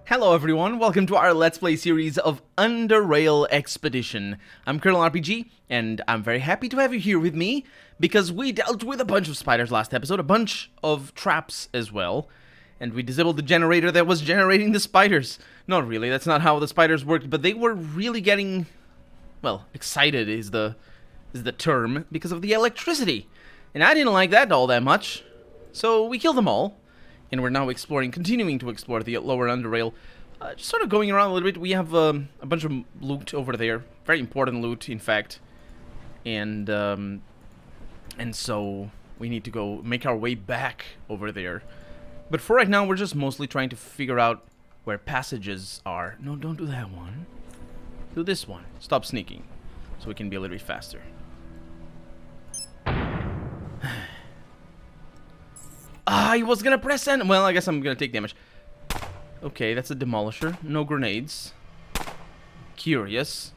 Hello everyone, welcome to our Let's Play series of Underrail Expedition. I'm Colonel RPG, and I'm very happy to have you here with me, because we dealt with a bunch of spiders last episode, a bunch of traps as well, and we disabled the generator that was generating the spiders. Not really, that's not how the spiders worked, but they were really getting, well, excited is the term, because of the electricity. And I didn't like that all that much, so we killed them all. And we're now continuing to explore the lower Underrail. Just sort of going around a little bit. We have a bunch of loot over there. Very important loot, in fact. And so we need to go make our way back over there. But for right now, we're just mostly trying to figure out where passages are. No, don't do that one. Do this one. Stop sneaking, so we can be a little bit faster. I was gonna press N. Well, I guess I'm gonna take damage. Okay, that's a demolisher. No grenades. Curious.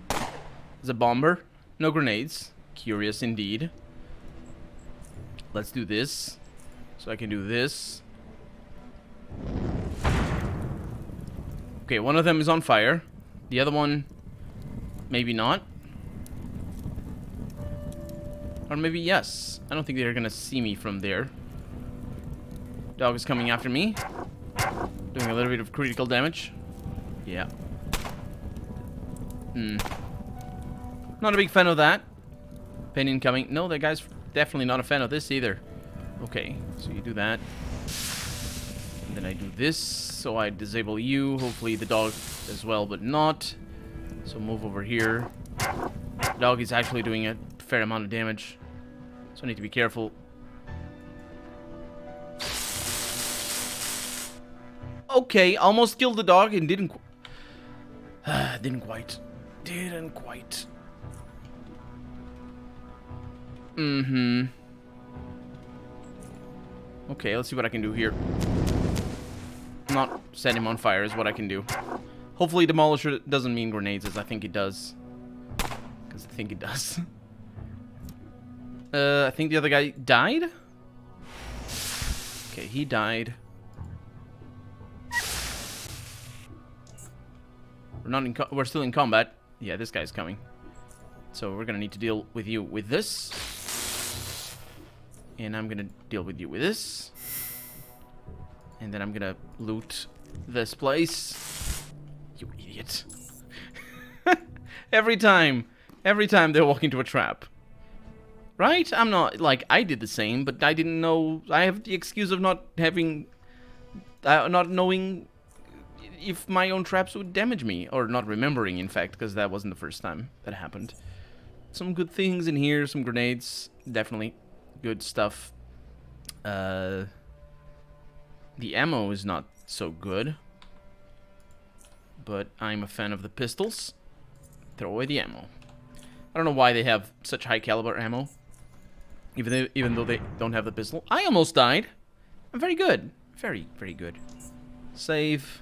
There's a bomber. No grenades. Curious indeed. Let's do this. So I can do this. Okay, one of them is on fire. The other one, maybe not. Or maybe yes. I don't think they're gonna see me from there. Dog is coming after me. Doing a little bit of critical damage. Yeah. Not a big fan of that. Pen incoming. No, that guy's definitely not a fan of this either. Okay, so you do that. And then I do this. So I disable you. Hopefully the dog as well, but not. So move over here. The dog is actually doing a fair amount of damage. So I need to be careful. Okay, almost killed the dog and didn't quite. Okay, let's see what I can do here. Not set him on fire is what I can do. Hopefully demolisher doesn't mean grenades, as I think it does. Because I think it does. I think the other guy died? Okay, he died. We're still in combat. Yeah, this guy's coming. So we're gonna need to deal with you with this. And I'm gonna deal with you with this. And then I'm gonna loot this place. You idiot. Every time they walk into a trap. Right? I'm not, like, I did the same, but I didn't know. I have the excuse of not having, not knowing if my own traps would damage me, or not remembering, in fact, because that wasn't the first time that happened. Some good things in here, some grenades, definitely good stuff. The ammo is not so good, but I'm a fan of the pistols. Throw away the ammo. I don't know why they have such high caliber ammo, even though they don't have the pistol. I almost died. I'm very good, very, very good. Save.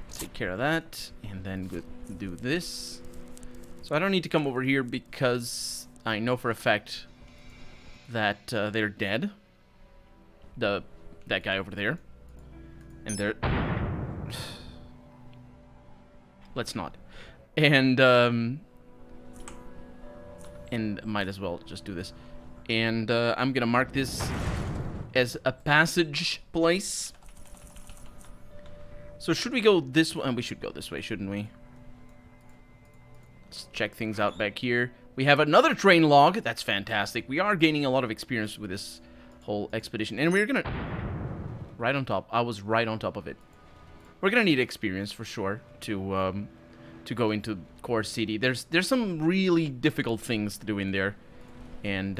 Take care of that, and then do this. So I don't need to come over here because I know for a fact that they're dead. That guy over there, and they're. Let's not. And might as well just do this. And I'm gonna mark this as a passage place. So should we go this way? We should go this way, shouldn't we? Let's check things out back here. We have another train log. That's fantastic. We are gaining a lot of experience with this whole expedition. And we're gonna... Right on top. I was right on top of it. We're gonna need experience for sure to go into Core City. There's some really difficult things to do in there. And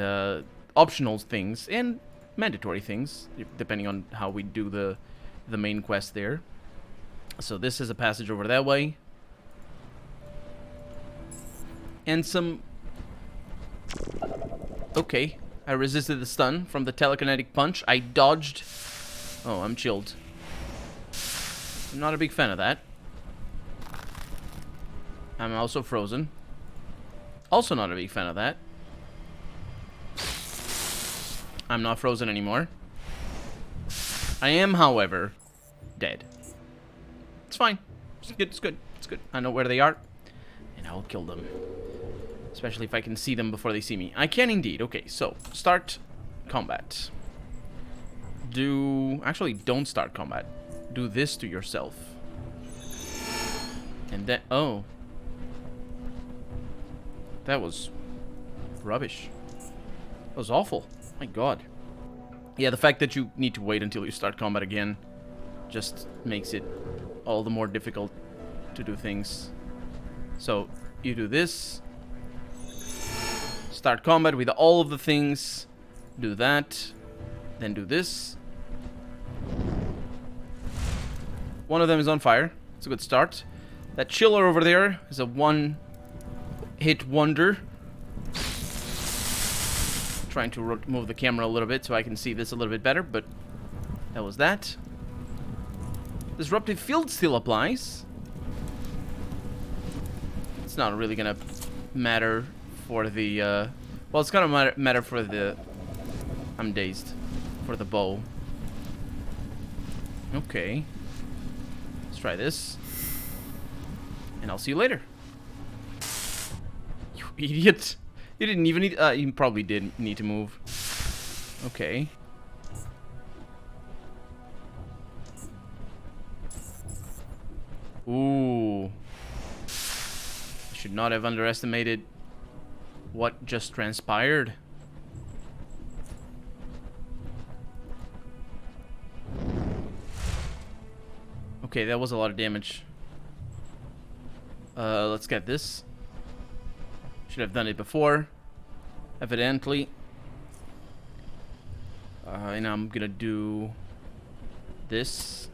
optional things. And mandatory things. Depending on how we do the main quest there. So this is a passage over that way. And some... Okay. I resisted the stun from the telekinetic punch. I dodged. Oh, I'm chilled. I'm not a big fan of that. I'm also frozen. Also not a big fan of that. I'm not frozen anymore. I am, however, dead. It's fine. It's good, it's good, it's good. I know where they are, and I'll kill them. Especially if I can see them before they see me. I can indeed. Okay, so, start combat. Actually, don't start combat. Do this to yourself. And then... Oh. That was rubbish. That was awful. My god. Yeah, the fact that you need to wait until you start combat again just makes it all the more difficult to do things. So, you do this. Start combat with all of the things. Do that. Then do this. One of them is on fire. It's a good start. That chiller over there is a one-hit wonder. Trying to move the camera a little bit so I can see this a little bit better, but that was that. Disruptive field still applies. It's not really gonna matter for the, well, it's gonna matter for the... I'm dazed. For the bow. Okay. Let's try this. And I'll see you later. You idiot. You didn't even need... you probably did need to move. Okay. Ooh. I should not have underestimated what just transpired. Okay, that was a lot of damage. Let's get this. Should have done it before, evidently. And I'm gonna do this.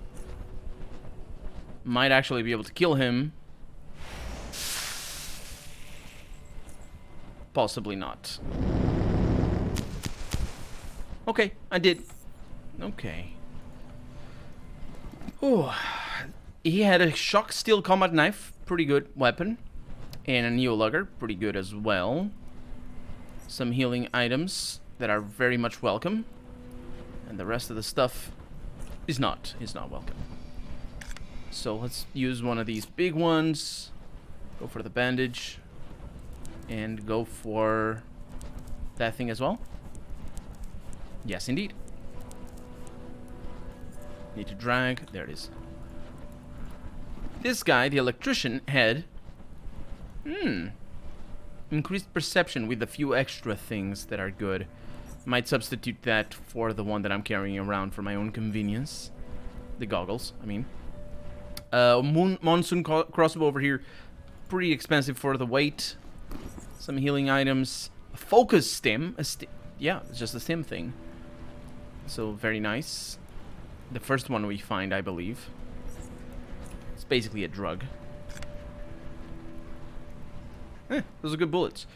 Might actually be able to kill him. Possibly not. Okay, I did. Okay. Oh, he had a shock steel combat knife, pretty good weapon, and a neo-lugger, pretty good as well. Some healing items that are very much welcome, and the rest of the stuff is not welcome. So let's use one of these big ones. Go for the bandage, and go for that thing as well. Yes, indeed. Need to drag. There it is. This guy, the electrician, had... increased perception with a few extra things that are good. Might substitute that for the one that I'm carrying around for my own convenience. The goggles, I mean. Monsoon crossbow over here. Pretty expensive for the weight. Some healing items. A focus stem. Yeah, it's just a stem thing. So, very nice. The first one we find, I believe. It's basically a drug. Those are good bullets.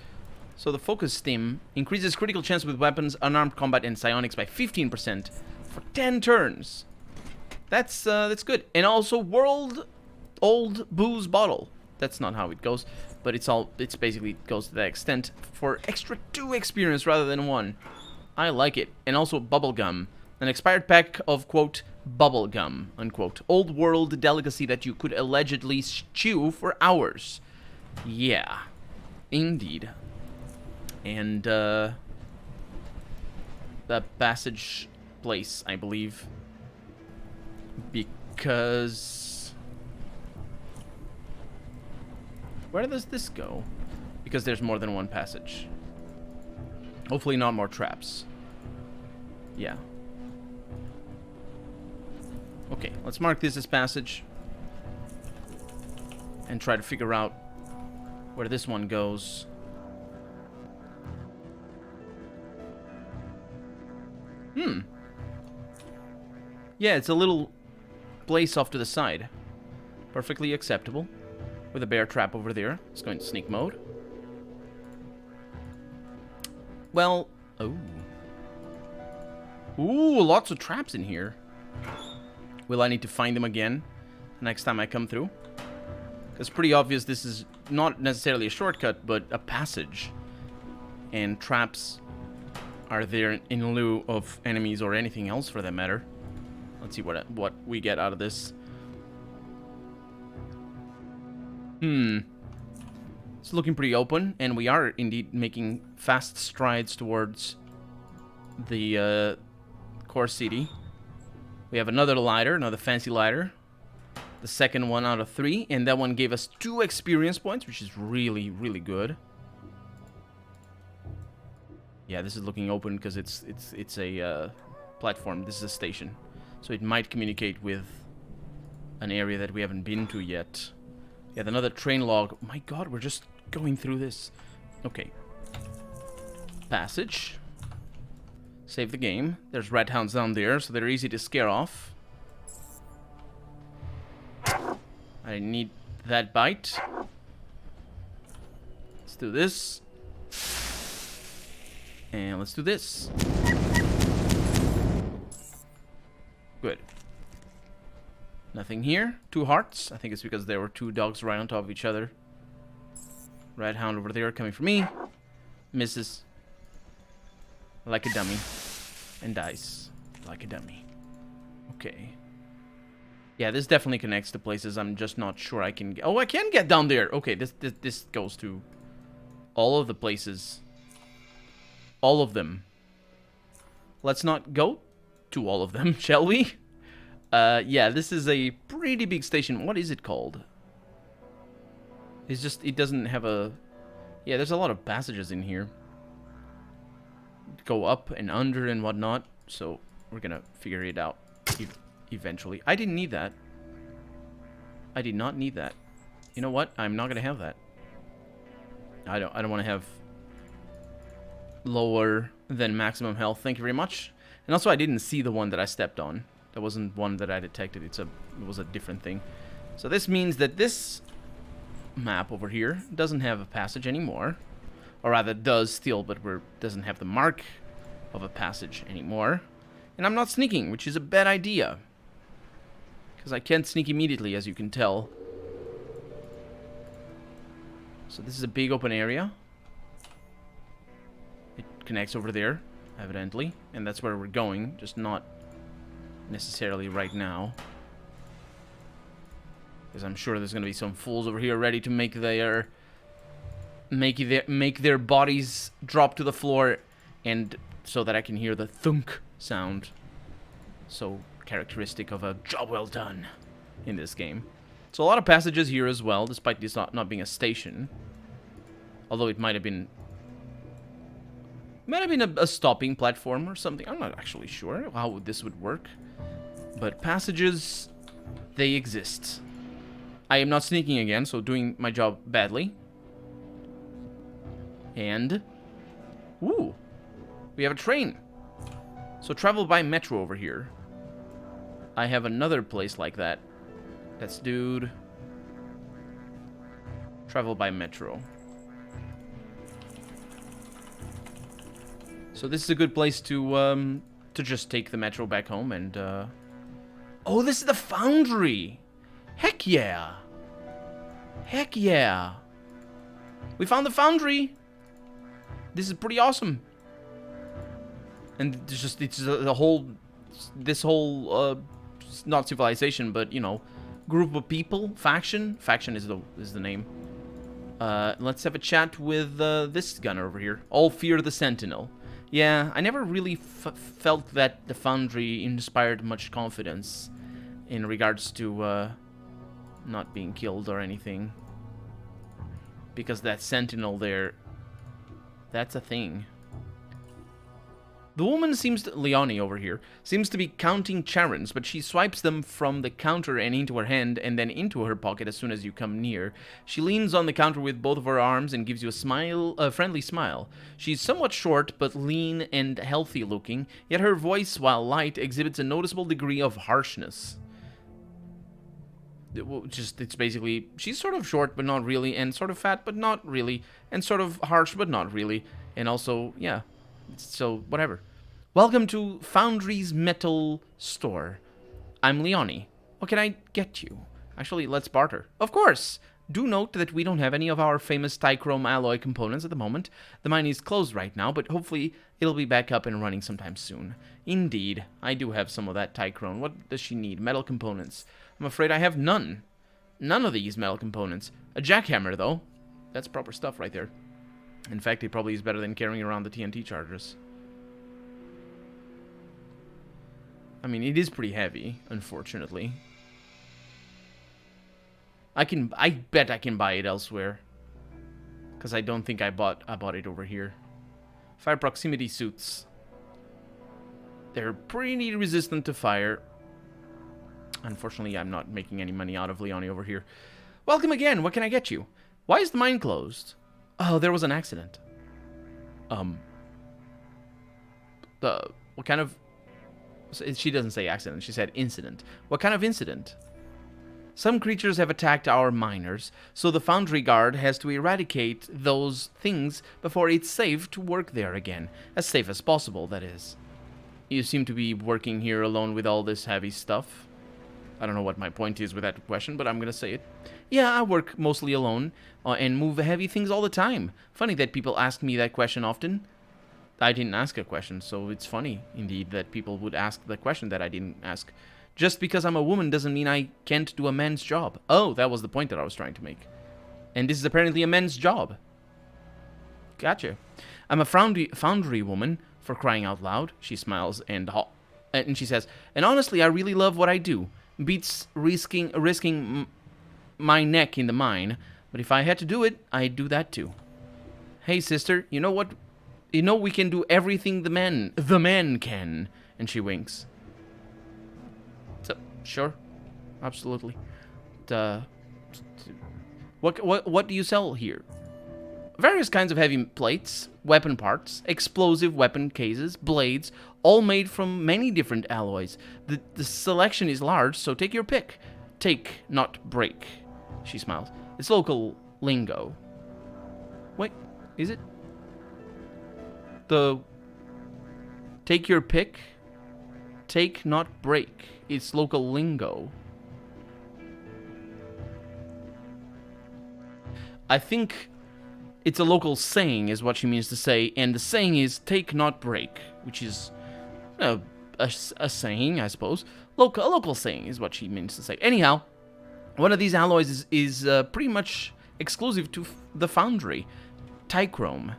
So the focus stem increases critical chance with weapons, unarmed combat, and psionics by 15% for 10 turns. That's good. And also world old booze bottle. That's not how it goes, but it's basically goes to that extent for extra 2 experience rather than 1. I like it. And also bubblegum. An expired pack of, quote, bubble gum, unquote. Old world delicacy that you could allegedly chew for hours. Yeah. Indeed. And, the passage place, I believe. Because... Where does this go? Because there's more than one passage. Hopefully not more traps. Yeah. Okay, let's mark this as passage. And try to figure out where this one goes. Yeah, it's a little place off to the side. Perfectly acceptable. With a bear trap over there. Let's go into sneak mode. Well, oh. Ooh, lots of traps in here. Will I need to find them again next time I come through? It's pretty obvious this is not necessarily a shortcut, but a passage. And traps are there in lieu of enemies or anything else for that matter. Let's see what we get out of this. Hmm. It's looking pretty open, and we are indeed making fast strides towards the core city. We have another lighter, another fancy lighter. The second one out of 3, and that one gave us 2 experience points, which is really, really good. Yeah, this is looking open because it's a platform. This is a station, so it might communicate with an area that we haven't been to yet. Yeah, another train log. My God, we're just going through this. Okay. Passage. Save the game. There's rat hounds down there, so they're easy to scare off. I need that bite. Let's do this. And let's do this. Good. Nothing here. 2 hearts. I think it's because there were 2 dogs right on top of each other. Rat hound over there coming for me. Misses. Like a dummy. And dies. Like a dummy. Okay. Yeah, this definitely connects to places I'm just not sure I can get. Oh, I can get down there. Okay, this goes to all of the places. All of them. Let's not go to all of them, shall we? Yeah, this is a pretty big station. What is it called? It's just, it doesn't have a... Yeah, there's a lot of passages in here. Go up and under and whatnot. So, we're gonna figure it out eventually. I didn't need that. I did not need that. You know what? I'm not gonna have that. I don't want to have lower than maximum health. Thank you very much. And also, I didn't see the one that I stepped on. That wasn't one that I detected. It was a different thing. So this means that this map over here doesn't have a passage anymore. Or rather, does still, but doesn't have the mark of a passage anymore. And I'm not sneaking, which is a bad idea. Because I can't sneak immediately, as you can tell. So this is a big open area. It connects over there, evidently. And that's where we're going, just not necessarily right now. Because I'm sure there's going to be some fools over here ready to make their bodies drop to the floor, and so that I can hear the thunk sound. So characteristic of a job well done in this game. So a lot of passages here as well, despite this not being a station. Although it might have been a stopping platform or something. I'm not actually sure how this would work. But passages, they exist. I am not sneaking again, so doing my job badly. And... Ooh! We have a train! So travel by metro over here. I have another place like that. Let's do... Travel by metro. So this is a good place to just take the metro back home and... Oh, this is the Foundry! Heck yeah! Heck yeah! We found the Foundry! This is pretty awesome. And it's the whole... This whole, not civilization, but, you know, group of people, faction. Faction is the name. Let's have a chat with this gunner over here. All fear the Sentinel. Yeah, I never really felt that the Foundry inspired much confidence in regards to not being killed or anything. Because that Sentinel there, that's a thing. The woman Leonie over here, seems to be counting charons, but she swipes them from the counter and into her hand, and then into her pocket as soon as you come near. She leans on the counter with both of her arms and gives you a friendly smile. She's somewhat short, but lean and healthy looking, yet her voice, while light, exhibits a noticeable degree of harshness. It's basically, she's sort of short, but not really, and sort of fat, but not really, and sort of harsh, but not really, and also, yeah, so, whatever. Welcome to Foundry's Metal Store. I'm Leonie. What can I get you? Actually, let's barter. Of course! Do note that we don't have any of our famous Tichrome alloy components at the moment. The mine is closed right now, but hopefully it'll be back up and running sometime soon. Indeed, I do have some of that Tichrome. What does she need? Metal components. I'm afraid I have none. None of these metal components. A jackhammer, though. That's proper stuff right there. In fact, it probably is better than carrying around the TNT charges. I mean, it is pretty heavy, unfortunately. I bet I can buy it elsewhere. Because I don't think I bought it over here. Fire proximity suits. They're pretty resistant to fire. Unfortunately, I'm not making any money out of Leonie over here. Welcome again. What can I get you? Why is the mine closed? Oh, there was an accident. What kind of... She doesn't say accident. She said incident. What kind of incident? Some creatures have attacked our miners, so the Foundry Guard has to eradicate those things before it's safe to work there again. As safe as possible, that is. You seem to be working here alone with all this heavy stuff. I don't know what my point is with that question, but I'm gonna say it. Yeah, I work mostly alone, and move heavy things all the time. Funny that people ask me that question often. I didn't ask a question, so it's funny, indeed, that people would ask the question that I didn't ask. Just because I'm a woman doesn't mean I can't do a man's job. Oh, that was the point that I was trying to make. And this is apparently a man's job. Gotcha. I'm a foundry woman, for crying out loud. She smiles and she says, and honestly, I really love what I do. Beats risking my neck in the mine, but if I had to do it, I'd do that too. Hey, sister, you know what? You know we can do everything the man can. And she winks. So, sure, absolutely. What do you sell here? Various kinds of heavy plates, weapon parts, explosive weapon cases, blades, all made from many different alloys. The selection is large, so take your pick. Take, not break. She smiles. It's local lingo. Wait, is it? Take your pick. Take, not break. It's local lingo. I think it's a local saying is what she means to say, and the saying is take, not break, which is a saying, I suppose. A local saying is what she means to say. Anyhow, one of these alloys is pretty much exclusive to the Foundry. Tichrome.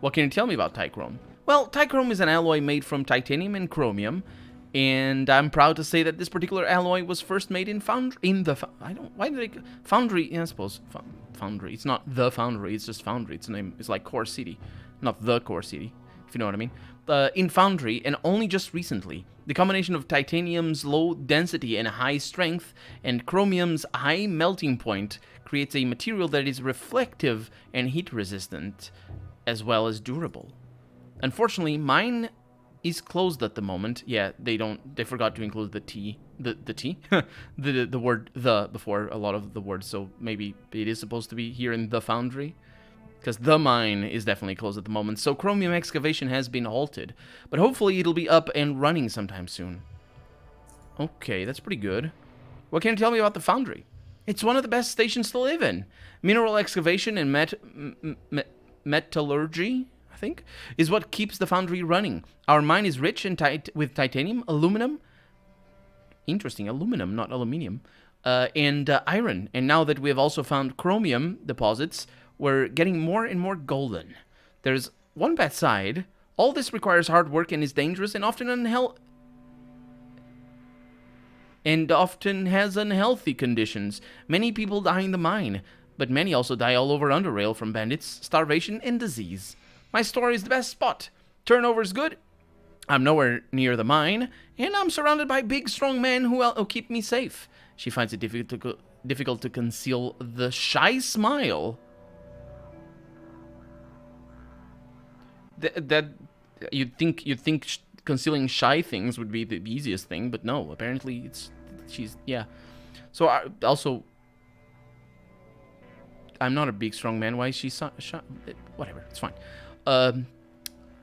What can you tell me about Tichrome? Well, Tichrome is an alloy made from titanium and chromium, and I'm proud to say that this particular alloy was first made in Foundry. Foundry? Yeah, I suppose Foundry. It's not the Foundry. It's just Foundry. Its name is like Core City, not the Core City, if you know what I mean. In Foundry, and only just recently, the combination of titanium's low density and high strength and chromium's high melting point creates a material that is reflective and heat resistant, as well as durable. Unfortunately, mine is closed at the moment. Yeah, they forgot to include the T, the T, the word the before a lot of the words, so maybe it is supposed to be here in the Foundry, because the mine is definitely closed at the moment, so chromium excavation has been halted, but hopefully it'll be up and running sometime soon. Okay, that's pretty good. What can you tell me about the Foundry? It's one of the best stations to live in. Mineral excavation and metallurgy, I think, is what keeps the Foundry running. Our mine is rich and with titanium, aluminum, interesting, aluminum, not aluminium, and iron. And now that we have also found chromium deposits, we're getting more and more golden. There's one bad side. All this requires hard work and is dangerous and often has unhealthy conditions. Many people die in the mine, but many also die all over Underrail from bandits, starvation, and disease. My store is the best spot. Turnover's good. I'm nowhere near the mine, and I'm surrounded by big, strong men who keep me safe. She finds it difficult to conceal the shy smile. That you'd think concealing shy things would be the easiest thing, but no. Apparently, yeah. So also, I'm not a big, strong man. Why is she shy? Whatever, it's fine.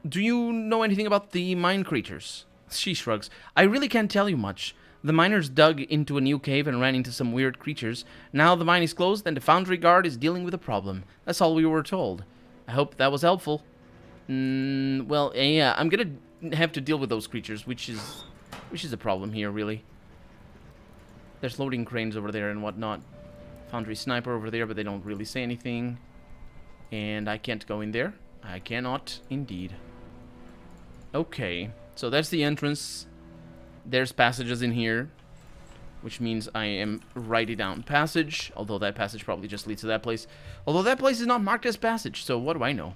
Do you know anything about the mine creatures? She shrugs. I really can't tell you much. The miners dug into a new cave and ran into some weird creatures. Now the mine is closed and the Foundry Guard is dealing with a problem. That's all we were told. I hope that was helpful. Well, yeah, I'm gonna have to deal with those creatures, which is a problem here, really. There's loading cranes over there and whatnot. Foundry sniper over there, but they don't really say anything. And I can't go in there. I cannot, indeed. Okay, so that's the entrance. There's passages in here, which means I am writing down passage, although that passage probably just leads to that place. Although that place is not marked as passage, so what do I know?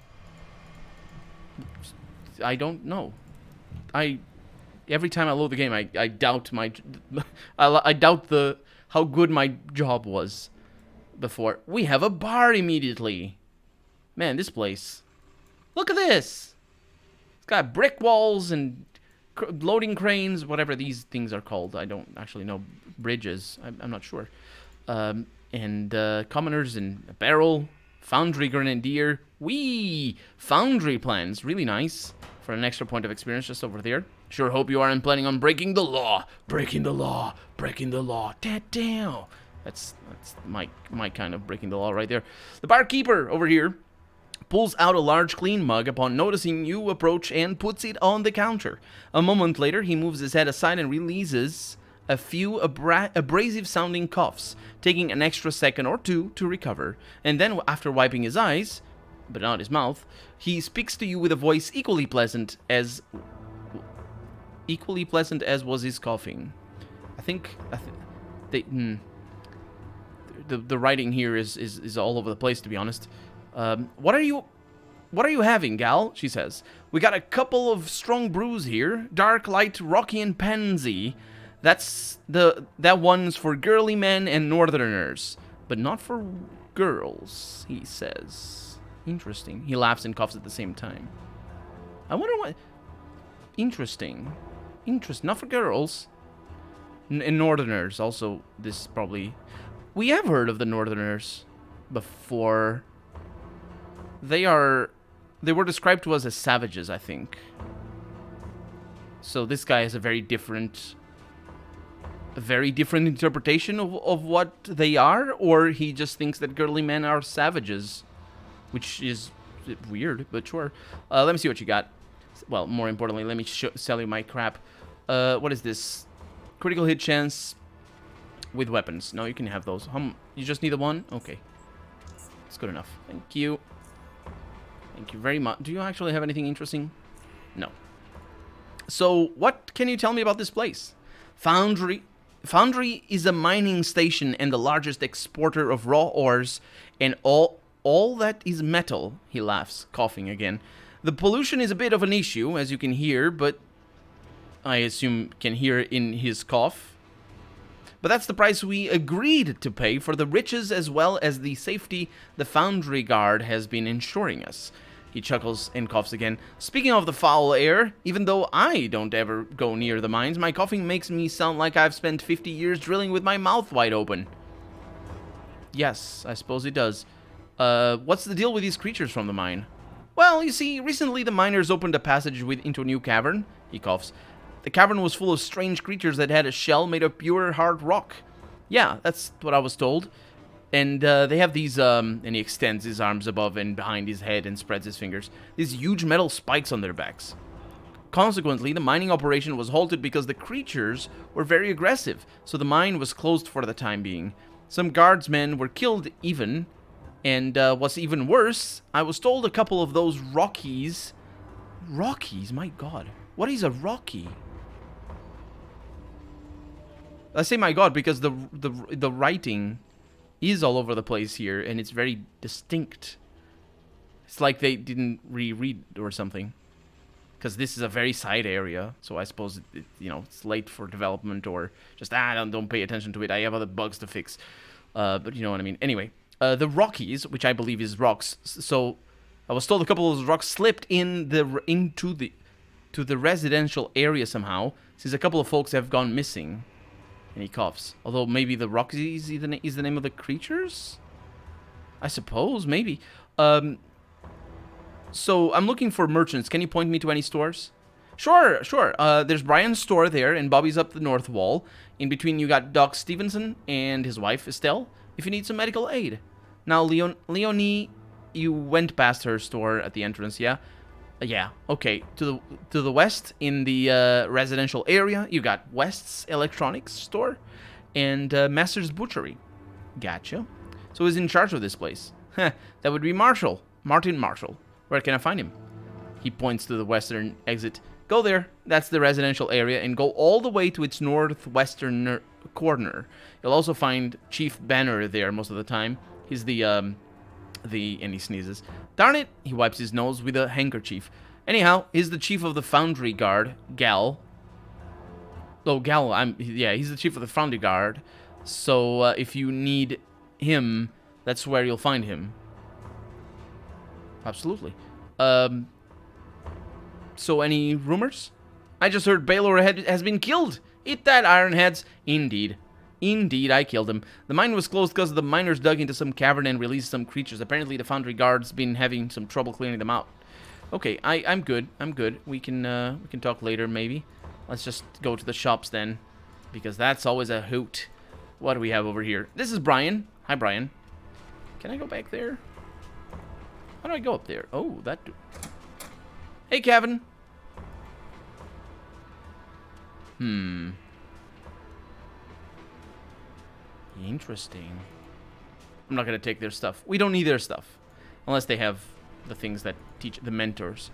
I don't know. Every time I load the game, I doubt my... I doubt how good my job was before. We have a bar immediately. Man, this place. Look at this. It's got brick walls and loading cranes, whatever these things are called. I don't actually know. Bridges. I'm not sure. And commoners and a barrel. Foundry grenadier. Wee! Foundry plans. Really nice. For an extra point of experience just over there. Sure hope you aren't planning on breaking the law. Breaking the law. Breaking the law. Damn. That's my kind of breaking the law right there. The barkeeper over here pulls out a large clean mug upon noticing you approach and puts it on the counter. A moment later, he moves his head aside and releases a few abrasive-sounding coughs, taking an extra second or two to recover. And then, after wiping his eyes, but not his mouth, he speaks to you with a voice equally pleasant as was his coughing. The writing here is all over the place, to be honest. What are you having, gal? She says. We got a couple of strong brews here. Dark, light, rocky, and pansy. That one's for girly men and northerners, but not for girls, he says. Interesting. He laughs and coughs at the same time. I wonder what... Interesting. Not for girls. And northerners. Also, this probably... We have heard of the northerners before. They were described to us as savages, I think. So this guy has a very different interpretation of what they are, or he just thinks that girly men are savages, which is weird, but sure. Let me see what you got. Well, more importantly, let me sell you my crap. What is this? Critical hit chance with weapons. No, you can have those. You just need the one? Okay. That's good enough. Thank you. Thank you very much. Do you actually have anything interesting? No. So, what can you tell me about this place? Foundry is a mining station and the largest exporter of raw ores, and all that is metal. He laughs, coughing again. The pollution is a bit of an issue, as you can hear, but I assume can hear in his cough. But that's the price we agreed to pay for the riches as well as the safety the Foundry guard has been ensuring us. He chuckles and coughs again. Speaking of the foul air, even though I don't ever go near the mines, my coughing makes me sound like I've spent 50 years drilling with my mouth wide open. Yes, I suppose it does. What's the deal with these creatures from the mine? Well, you see, recently the miners opened a passage into a new cavern. He coughs. The cavern was full of strange creatures that had a shell made of pure hard rock. Yeah, that's what I was told. And they have these, and he extends his arms above and behind his head and spreads his fingers. These huge metal spikes on their backs. Consequently, the mining operation was halted because the creatures were very aggressive, so the mine was closed for the time being. Some guardsmen were killed even, and what's even worse, I was told a couple of those Rockies... Rockies? My god. What is a Rocky? I say my god because the writing is all over the place here, and it's very distinct. It's like they didn't reread or something. Because this is a very side area, so I suppose it's late for development, or just don't pay attention to it. I have other bugs to fix, but you know what I mean. Anyway, the Rockies, which I believe is rocks. So I was told a couple of those rocks slipped into the residential area somehow, since a couple of folks have gone missing. And he coughs. Although maybe the Rockies is the name of the creatures? I suppose, maybe. So I'm looking for merchants. Can you point me to any stores? Sure. There's Brian's store there, and Bobby's up the north wall. In between, you got Doc Stevenson and his wife, Estelle, if you need some medical aid. Now, Leonie, you went past her store at the entrance, yeah? Yeah, okay. To the west, in the residential area, you got West's Electronics store and Master's Butchery. Gotcha. So who's in charge of this place? Heh, that would be Marshall. Martin Marshall. Where can I find him? He points to the western exit. Go there. That's the residential area, and go all the way to its northwestern corner. You'll also find Chief Banner there most of the time. He's and he sneezes. Darn it! He wipes his nose with a handkerchief. Anyhow, he's the chief of the Foundry Guard, Gal. Oh, Gal, he's the chief of the Foundry Guard. So, if you need him, that's where you'll find him. Absolutely. So any rumors? I just heard bellow has been killed. Eat that, Ironheads. Indeed. Indeed, I killed him. The mine was closed because the miners dug into some cavern and released some creatures. Apparently, the Foundry Guard's been having some trouble clearing them out. Okay, I'm good. I'm good. We can talk later, maybe. Let's just go to the shops then, because that's always a hoot. What do we have over here? This is Brian. Hi, Brian. Can I go back there? How do I go up there? Oh, that... Hey, Kevin. Interesting. I'm not going to take their stuff. We don't need their stuff. Unless they have the things that teach the mentors.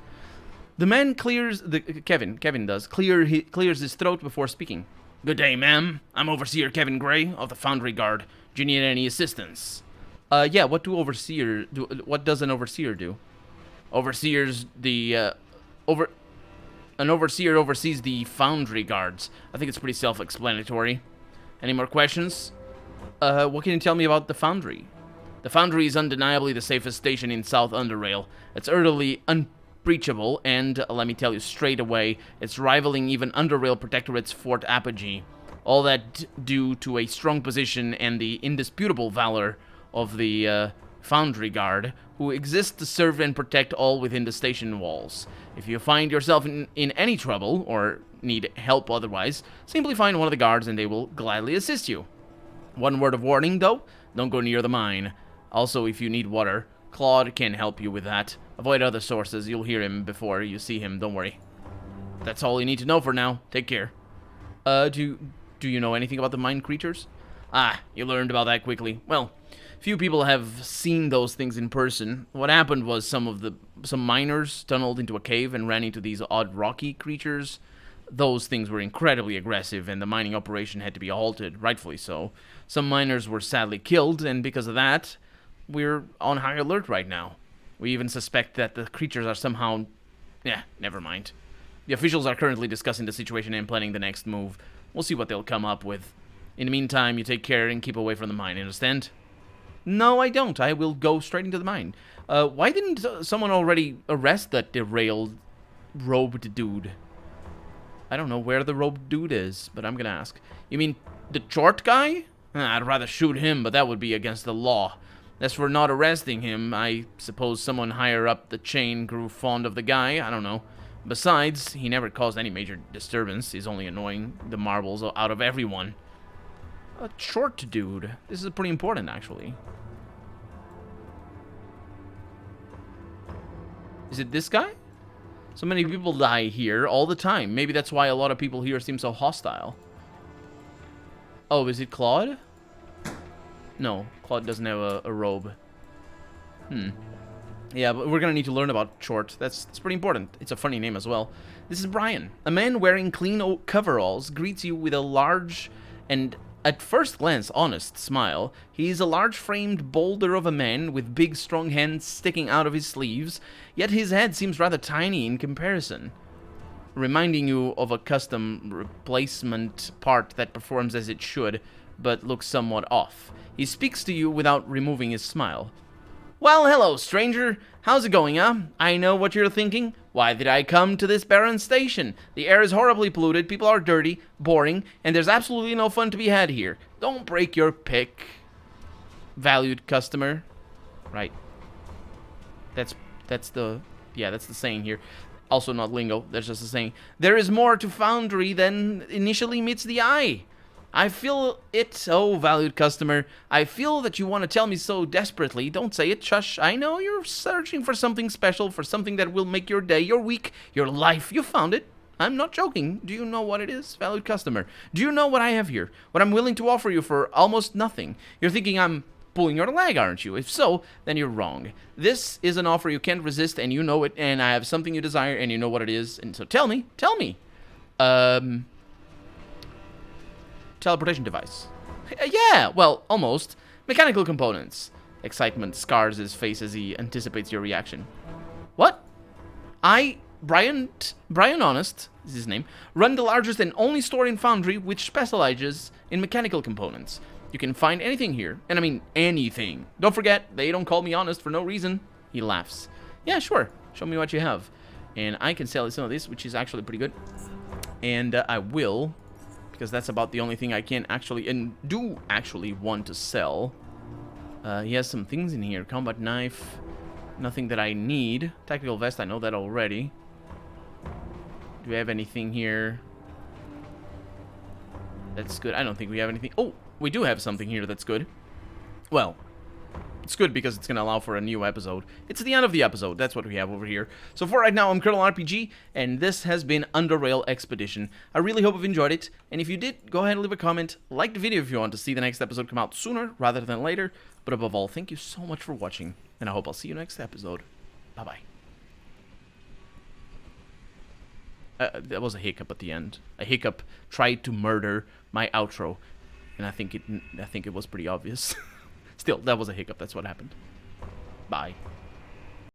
The man clears... Kevin does. Clears his throat before speaking. Good day, ma'am. I'm Overseer Kevin Gray of the Foundry Guard. Do you need any assistance? Yeah, what do overseer do? What does an overseer do? Overseers an overseer oversees the Foundry Guards. I think it's pretty self-explanatory. Any more questions? What can you tell me about the Foundry? The Foundry is undeniably the safest station in South Underrail. It's utterly unbreachable, and let me tell you straight away, it's rivaling even Underrail Protectorate's Fort Apogee. All that due to a strong position and the indisputable valor of the Foundry Guard, who exist to serve and protect all within the station walls. If you find yourself in any trouble, or need help otherwise, simply find one of the guards and they will gladly assist you. One word of warning, though, don't go near the mine. Also, if you need water, Claude can help you with that. Avoid other sources, you'll hear him before you see him, don't worry. That's all you need to know for now. Take care. Do you know anything about the mine creatures? Ah, you learned about that quickly. Well, few people have seen those things in person. What happened was some miners tunneled into a cave and ran into these odd rocky creatures. Those things were incredibly aggressive, and the mining operation had to be halted, rightfully so. Some miners were sadly killed, and because of that, we're on high alert right now. We even suspect that the creatures are somehow... never mind. The officials are currently discussing the situation and planning the next move. We'll see what they'll come up with. In the meantime, you take care and keep away from the mine, understand? No, I don't. I will go straight into the mine. Why didn't someone already arrest that derailed robed dude? I don't know where the robed dude is, but I'm gonna ask. You mean the short guy? I'd rather shoot him, but that would be against the law. As for not arresting him, I suppose someone higher up the chain grew fond of the guy. I don't know. Besides, he never caused any major disturbance. He's only annoying the marbles out of everyone. A short dude. This is pretty important, actually. Is it this guy? So many people die here all the time. Maybe that's why a lot of people here seem so hostile. Oh, is it Claude? No, Claude doesn't have a robe. Yeah, but we're gonna need to learn about Short. That's pretty important. It's a funny name as well. This is Brian. A man wearing clean coveralls greets you with a large and, at first glance, honest smile. He's a large-framed boulder of a man with big, strong hands sticking out of his sleeves, yet his head seems rather tiny in comparison, reminding you of a custom replacement part that performs as it should, but looks somewhat off. He speaks to you without removing his smile. Well, hello, stranger. How's it going, huh? I know what you're thinking. Why did I come to this barren station? The air is horribly polluted, people are dirty, boring, and there's absolutely no fun to be had here. Don't break your pick, valued customer. Right. That's the saying here. Also not lingo, that's just the saying. There is more to Foundry than initially meets the eye. I feel it, oh valued customer. I feel that you want to tell me so desperately. Don't say it, shush. I know you're searching for something special, for something that will make your day, your week, your life. You found it. I'm not joking. Do you know what it is, valued customer? Do you know what I have here? What I'm willing to offer you for almost nothing? You're thinking I'm pulling your leg, aren't you? If so, then you're wrong. This is an offer you can't resist, and you know it, and I have something you desire, and you know what it is, and so tell me. Teleportation device. Yeah, well, almost. Mechanical components. Excitement scars his face as he anticipates your reaction. What? Brian Honest, is his name, run the largest and only store in Foundry which specializes in mechanical components. You can find anything here, and I mean anything. Don't forget, they don't call me honest for no reason. He laughs. Yeah, sure. Show me what you have. And I can sell some of this, which is actually pretty good. And I will, because that's about the only thing I can actually, and do actually want to sell. He has some things in here. Combat knife. Nothing that I need. Tactical vest, I know that already. Do we have anything here? That's good. I don't think we have anything. Oh, we do have something here that's good. Well, it's good because it's going to allow for a new episode. It's the end of the episode. That's what we have over here. So for right now, I'm Colonel RPG, and this has been Underrail Expedition. I really hope you've enjoyed it, and if you did, go ahead and leave a comment. Like the video if you want to see the next episode come out sooner rather than later. But above all, thank you so much for watching, and I hope I'll see you next episode. Bye-bye. That was a hiccup at the end. A hiccup tried to murder my outro, and I think it was pretty obvious. Still, that was a hiccup. That's what happened. Bye.